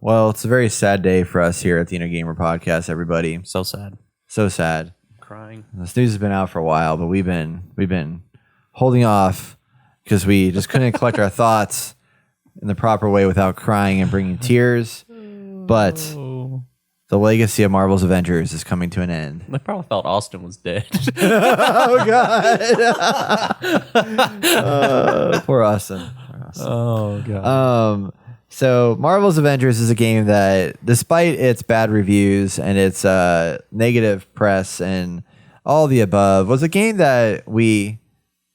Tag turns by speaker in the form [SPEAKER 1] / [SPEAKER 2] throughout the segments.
[SPEAKER 1] Well, it's a very sad day for us here at the Inner Gamer Podcast, everybody.
[SPEAKER 2] So sad.
[SPEAKER 1] So sad.
[SPEAKER 2] Crying.
[SPEAKER 1] This news has been out for a while, but we've been holding off because we just couldn't collect our thoughts in the proper way without crying and bringing tears. But the legacy of Marvel's Avengers is coming to an end.
[SPEAKER 2] I probably thought Austin was dead.
[SPEAKER 1] Oh, God. Poor Austin.
[SPEAKER 2] Oh, God.
[SPEAKER 1] So Marvel's Avengers is a game that, despite its bad reviews and its negative press and all the above, was a game that we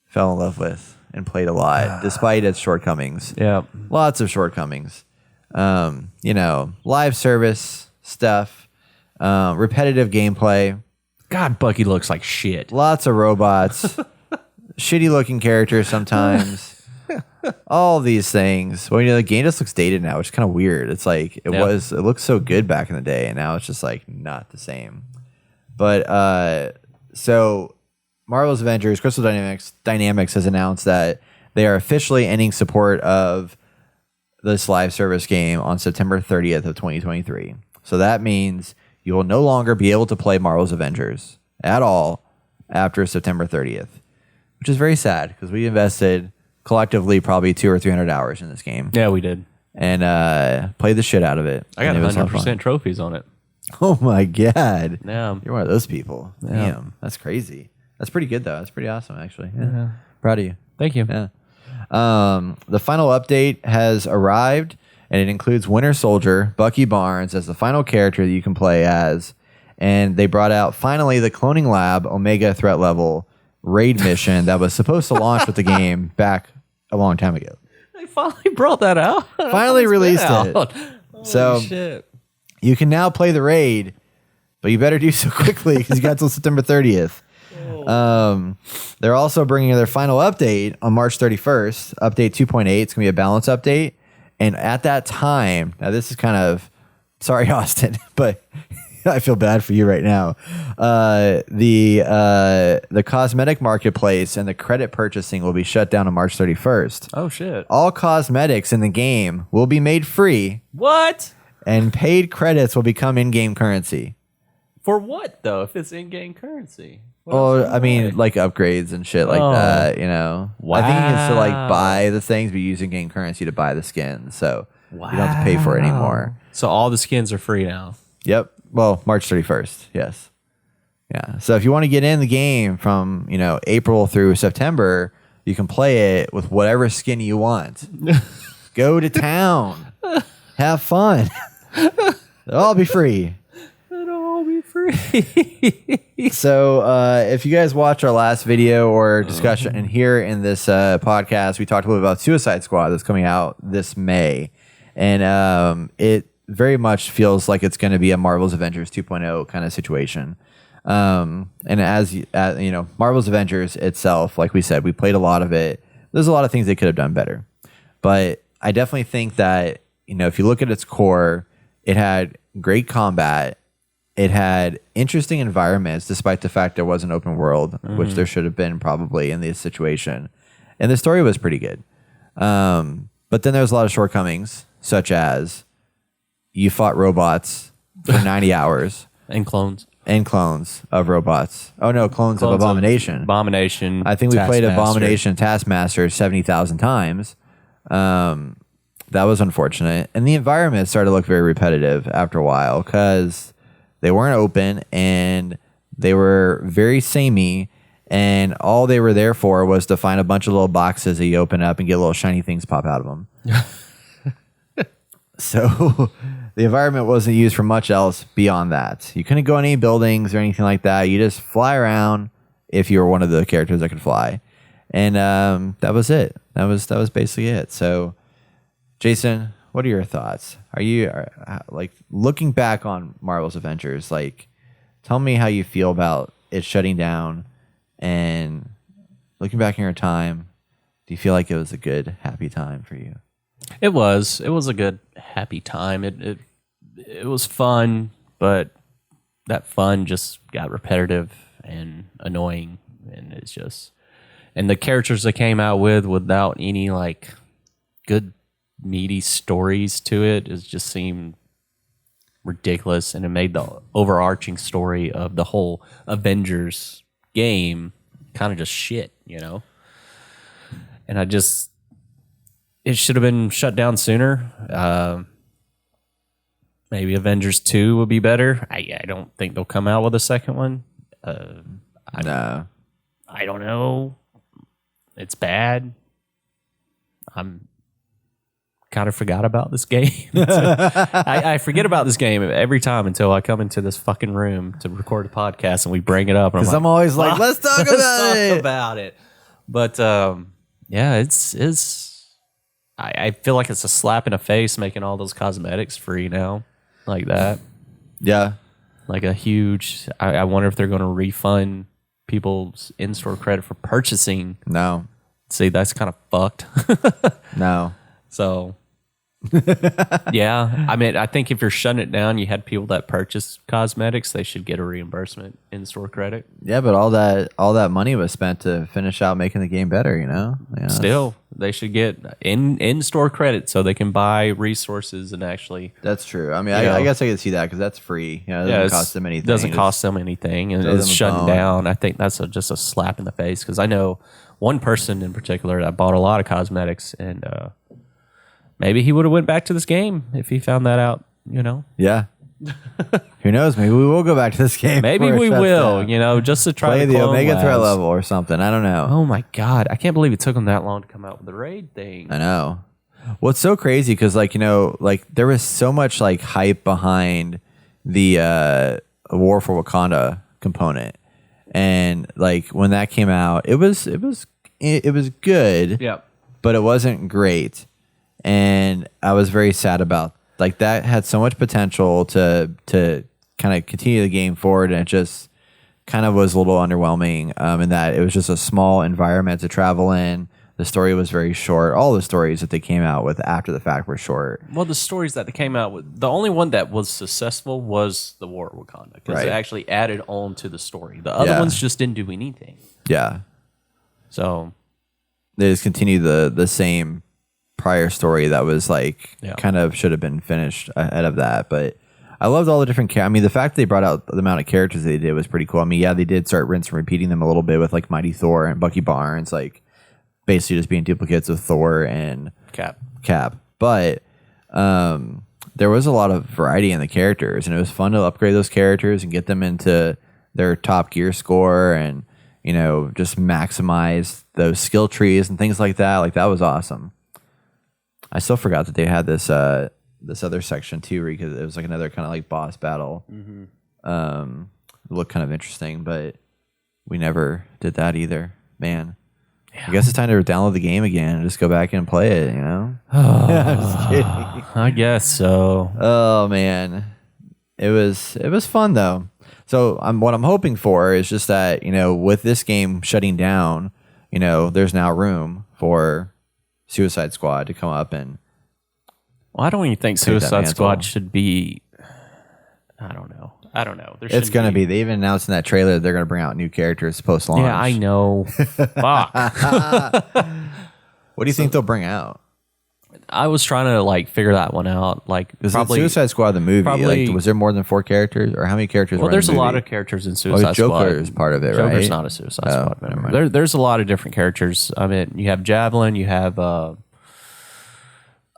[SPEAKER 1] fell in love with and played a lot, despite its shortcomings.
[SPEAKER 2] Yeah.
[SPEAKER 1] Lots of shortcomings. Live service stuff, repetitive gameplay,
[SPEAKER 2] God, Bucky looks like shit.
[SPEAKER 1] lots of robots, shitty looking characters sometimes. All these things. Well, the game just looks dated now, which is kind of weird. It's like it looked so good back in the day, and now it's just like not the same. But so Marvel's Avengers, Crystal Dynamics has announced that they are officially ending support of this live service game on September 30th of 2023. So that means you will no longer be able to play Marvel's Avengers at all after September 30th, which is very sad because we invested collectively probably 200 or 300 hours in this game.
[SPEAKER 2] Yeah, we did.
[SPEAKER 1] And played the shit out of it.
[SPEAKER 2] I got
[SPEAKER 1] and it was a lot of
[SPEAKER 2] 100%
[SPEAKER 1] fun.
[SPEAKER 2] trophies on it.
[SPEAKER 1] Oh my God.
[SPEAKER 2] Yeah.
[SPEAKER 1] You're one of those people.
[SPEAKER 2] Yeah.
[SPEAKER 1] Damn. That's crazy. That's pretty good though. That's pretty awesome actually. Yeah. Proud of you.
[SPEAKER 2] Thank you.
[SPEAKER 1] Yeah. The final update has arrived, and it includes Winter Soldier, Bucky Barnes as the final character that you can play as. And they brought out finally the Cloning Lab Omega Threat Level raid mission that was supposed to launch with the game back a long time ago.
[SPEAKER 2] They finally brought that out.
[SPEAKER 1] Finally released it.
[SPEAKER 2] Holy
[SPEAKER 1] So
[SPEAKER 2] shit.
[SPEAKER 1] you can now play the raid, but you better do so quickly because you got till September 30th. They're also bringing their final update on March 31st, update 2.8. It's going to be a balance update. And at that time, now this is kind of, sorry, Austin, but I feel bad for you right now. The cosmetic marketplace and the credit purchasing will be shut down on March 31st.
[SPEAKER 2] Oh, shit.
[SPEAKER 1] All cosmetics in the game will be made free,
[SPEAKER 2] What?
[SPEAKER 1] and paid credits will become in-game currency.
[SPEAKER 2] For what, though, if it's in-game currency? What
[SPEAKER 1] Oh,
[SPEAKER 2] else
[SPEAKER 1] I mean, like upgrades and shit like that, I think it's to like buy the things, but use in-game currency to buy the skins. So you don't have to pay for it anymore.
[SPEAKER 2] So all the skins are free now.
[SPEAKER 1] Yep. Well, March 31st. Yes. Yeah. So if you want to get in the game from, April through September, you can play it with whatever skin you want. Go to town. Have fun. They'll all be free.
[SPEAKER 2] It'll all be free.
[SPEAKER 1] So if you guys watch our last video or discussion and here in this podcast, we talked a little bit about Suicide Squad that's coming out this May. And it very much feels like it's going to be a Marvel's Avengers 2.0 kind of situation. And as Marvel's Avengers itself, like we said, we played a lot of it. There's a lot of things they could have done better. But I definitely think that, if you look at its core, it had great combat. It had interesting environments, despite the fact there was an open world, which there should have been probably in this situation. And the story was pretty good. But then there's a lot of shortcomings, such as you fought robots for 90 hours.
[SPEAKER 2] And clones.
[SPEAKER 1] And clones of robots. Oh, no, clones of Abomination.
[SPEAKER 2] Abomination.
[SPEAKER 1] I think we played
[SPEAKER 2] Taskmaster.
[SPEAKER 1] Abomination Taskmaster 70,000 times. That was unfortunate. And the environment started to look very repetitive after a while because they weren't open and they were very samey. And all they were there for was to find a bunch of little boxes that you open up and get little shiny things pop out of them. So the environment wasn't used for much else beyond that. You couldn't go in any buildings or anything like that. You just fly around if you were one of the characters that could fly. And that was it. That was basically it. So, Jason, what are your thoughts? Are you like looking back on Marvel's Avengers? Like, tell me how you feel about it shutting down, and looking back in your time. Do you feel like it was a good, happy time for you?
[SPEAKER 2] It was a good, happy time. It was fun, but that fun just got repetitive and annoying, and it's just, and the characters they came out with without any like good meaty stories to it. It just seemed ridiculous, and it made the overarching story of the whole Avengers game kind of just shit, And it should have been shut down sooner. Maybe Avengers 2 would be better. I don't think they'll come out with a second one.
[SPEAKER 1] No.
[SPEAKER 2] I don't know. It's bad. I'm kind of forgot about this game. I forget about this game every time until I come into this fucking room to record a podcast and we bring it up.
[SPEAKER 1] Because I'm always like, let's talk about it.
[SPEAKER 2] But yeah, it's. I feel like it's a slap in the face making all those cosmetics free now, like that.
[SPEAKER 1] Yeah,
[SPEAKER 2] like a huge. I wonder if they're going to refund people's in-store credit for purchasing.
[SPEAKER 1] No.
[SPEAKER 2] See, that's kind of fucked.
[SPEAKER 1] No.
[SPEAKER 2] So, yeah. I mean, I think if you're shutting it down, you had people that purchase cosmetics, they should get a reimbursement in-store credit.
[SPEAKER 1] Yeah, but all that money was spent to finish out making the game better, Yeah,
[SPEAKER 2] Still, they should get in-store credit so they can buy resources and actually.
[SPEAKER 1] That's true. I mean, I guess I can see that because that's free. It doesn't cost them anything.
[SPEAKER 2] Doesn't cost them anything, and it's shutting down. I think that's just a slap in the face because I know one person in particular that bought a lot of cosmetics, and maybe he would have went back to this game if he found that out.
[SPEAKER 1] Yeah. Who knows? Maybe we will go back to this game.
[SPEAKER 2] Maybe we will. Just to try
[SPEAKER 1] play
[SPEAKER 2] to
[SPEAKER 1] the Omega Threat level or something. I don't know.
[SPEAKER 2] Oh my god! I can't believe it took them that long to come out with the raid thing.
[SPEAKER 1] I know. Well, it's so crazy because, there was so much hype behind the War for Wakanda component, and when that came out, it was good.
[SPEAKER 2] Yeah.
[SPEAKER 1] But it wasn't great, and I was very sad about that. Had so much potential to kind of continue the game forward, and it just kind of was a little underwhelming. In that it was just a small environment to travel in. The story was very short. All the stories that they came out with after the fact were short.
[SPEAKER 2] Well, the stories that they came out with, the only one that was successful was the War of Wakanda because it actually added on to the story. The other ones just didn't do anything.
[SPEAKER 1] Yeah.
[SPEAKER 2] So
[SPEAKER 1] they just continued the same prior story that was kind of should have been finished ahead of that. But I loved all the different the fact that they brought out the amount of characters they did was pretty cool. I mean, yeah, they did start rinse and repeating them a little bit with Mighty Thor and Bucky Barnes, basically just being duplicates of Thor and Cap. But there was a lot of variety in the characters, and it was fun to upgrade those characters and get them into their top gear score and just maximize those skill trees and things like that. That was awesome. I still forgot that they had this other section too, because it was another kind of boss battle. Mm-hmm. It looked kind of interesting, but we never did that either. Man, I guess it's time to download the game again and just go back and play it. Just kidding.
[SPEAKER 2] I guess so.
[SPEAKER 1] Oh man, it was fun though. So what I'm hoping for is just that with this game shutting down, there's now room for Suicide Squad to come up and.
[SPEAKER 2] Well, I don't even think Suicide Squad should be. I don't know.
[SPEAKER 1] It's going to be. They even announced in that trailer that they're going to bring out new characters post-launch.
[SPEAKER 2] Yeah, I know. Fuck.
[SPEAKER 1] What do you think they'll bring out?
[SPEAKER 2] I was trying to figure that one out.
[SPEAKER 1] Probably Suicide Squad the movie. Was there more than 4 characters, or how many characters?
[SPEAKER 2] Well, there's a lot of characters in Suicide Squad.
[SPEAKER 1] Joker is part of it, right?
[SPEAKER 2] Joker's not a Suicide Squad member. There's a lot of different characters. I mean, you have Javelin, you have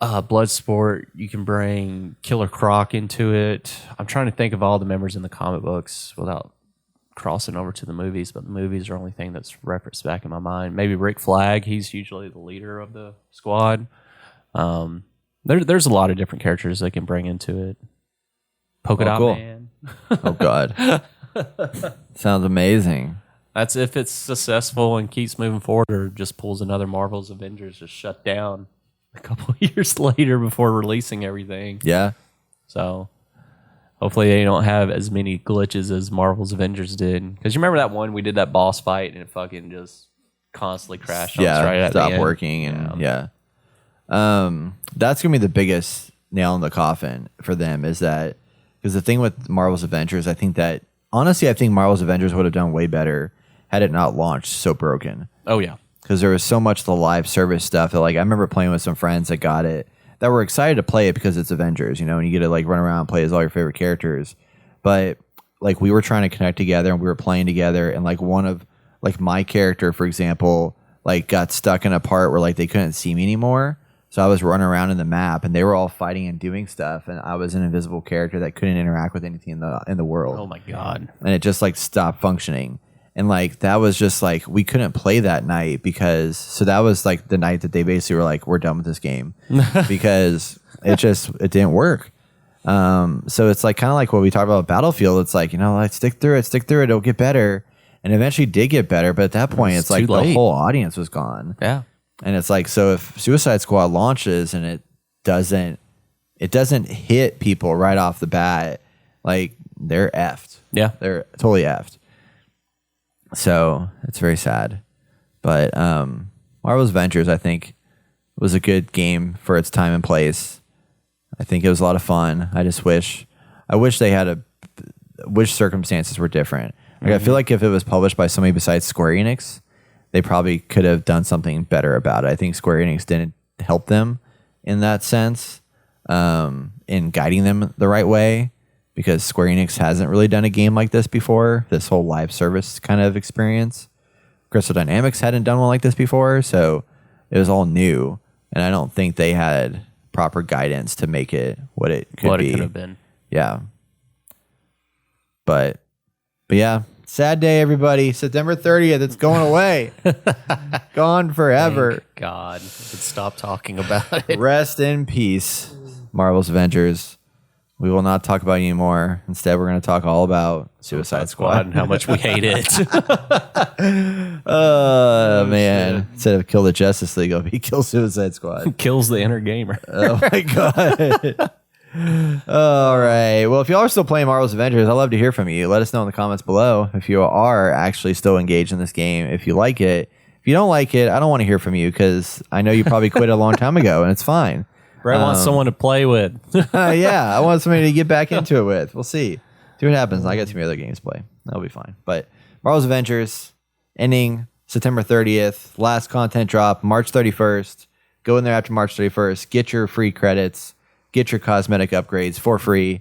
[SPEAKER 2] Bloodsport. You can bring Killer Croc into it. I'm trying to think of all the members in the comic books without crossing over to the movies, but the movies are the only thing that's referenced back in my mind. Maybe Rick Flag. He's usually the leader of the squad. There's a lot of different characters they can bring into it. Polka Dot Man.
[SPEAKER 1] Oh God, sounds amazing.
[SPEAKER 2] That's if it's successful and keeps moving forward, or just pulls another Marvel's Avengers just shut down a couple of years later before releasing everything.
[SPEAKER 1] Yeah.
[SPEAKER 2] So hopefully they don't have as many glitches as Marvel's Avengers did. Because you remember that one we did that boss fight and it fucking just constantly crashed. Right at the end.
[SPEAKER 1] Working and that's gonna be the biggest nail in the coffin for them, is that because the thing with Marvel's Avengers, I think Marvel's Avengers would have done way better had it not launched so broken.
[SPEAKER 2] Oh yeah.
[SPEAKER 1] Because there was so much the live service stuff that I remember playing with some friends that got it that were excited to play it because it's Avengers, you know, and you get to like run around and play as all your favorite characters. But like we were trying to connect together and we were playing together, and like one of like my character, for example, like got stuck in a part where like they couldn't see me anymore. So I was running around in the map and they were all fighting and doing stuff, and I was an invisible character that couldn't interact with anything in the world.
[SPEAKER 2] Oh my God.
[SPEAKER 1] And it just like stopped functioning. And like that was just like we couldn't play that night because so that was like the night that they basically were like, we're done with this game because it didn't work. So it's like kind of like what we talked about Battlefield. It's like, you know, like stick through it, it'll get better. And eventually did get better, but at that point it's like the whole audience was gone.
[SPEAKER 2] Yeah.
[SPEAKER 1] And it's like, so if Suicide Squad launches and it doesn't hit people right off the bat, like they're effed.
[SPEAKER 2] Yeah.
[SPEAKER 1] They're totally effed. So it's very sad. But Marvel's Avengers, I think, was a good game for its time and place. I think it was a lot of fun. I wish they had wish circumstances were different. Like I feel like if it was published by somebody besides Square Enix, they probably could have done something better about it. I think Square Enix didn't help them in that sense, in guiding them the right way, because Square Enix hasn't really done a game like this before, this whole live service kind of experience. Crystal Dynamics hadn't done one like this before, so it was all new, and I don't think they had proper guidance to make it what it could be.
[SPEAKER 2] What it could have been.
[SPEAKER 1] Yeah. But yeah, sad day, everybody. September 30th, it's going away. Gone forever.
[SPEAKER 2] Thank God. Let's stop talking about it.
[SPEAKER 1] Rest in peace, Marvel's Avengers. We will not talk about it anymore. Instead, we're going to talk all about Suicide Squad
[SPEAKER 2] and how much we hate it.
[SPEAKER 1] Oh, man. Instead of kill the Justice League, it'll be kill Suicide Squad.
[SPEAKER 2] Kills the inner gamer.
[SPEAKER 1] Oh, my God. All right. Well, if y'all are still playing Marvel's Avengers, I'd love to hear from you. Let us know in the comments below if you are actually still engaged in this game, if you like it. If you don't like it, I don't want to hear from you because I know you probably quit a long time ago, and it's fine.
[SPEAKER 2] Brett wants someone to play with.
[SPEAKER 1] Yeah, I want somebody to get back into it with. We'll see what happens. I got too many other games to play. That'll be fine. But Marvel's Avengers ending September 30th. Last content drop March 31st. Go in there after March 31st. Get your free credits. Get your cosmetic upgrades for free.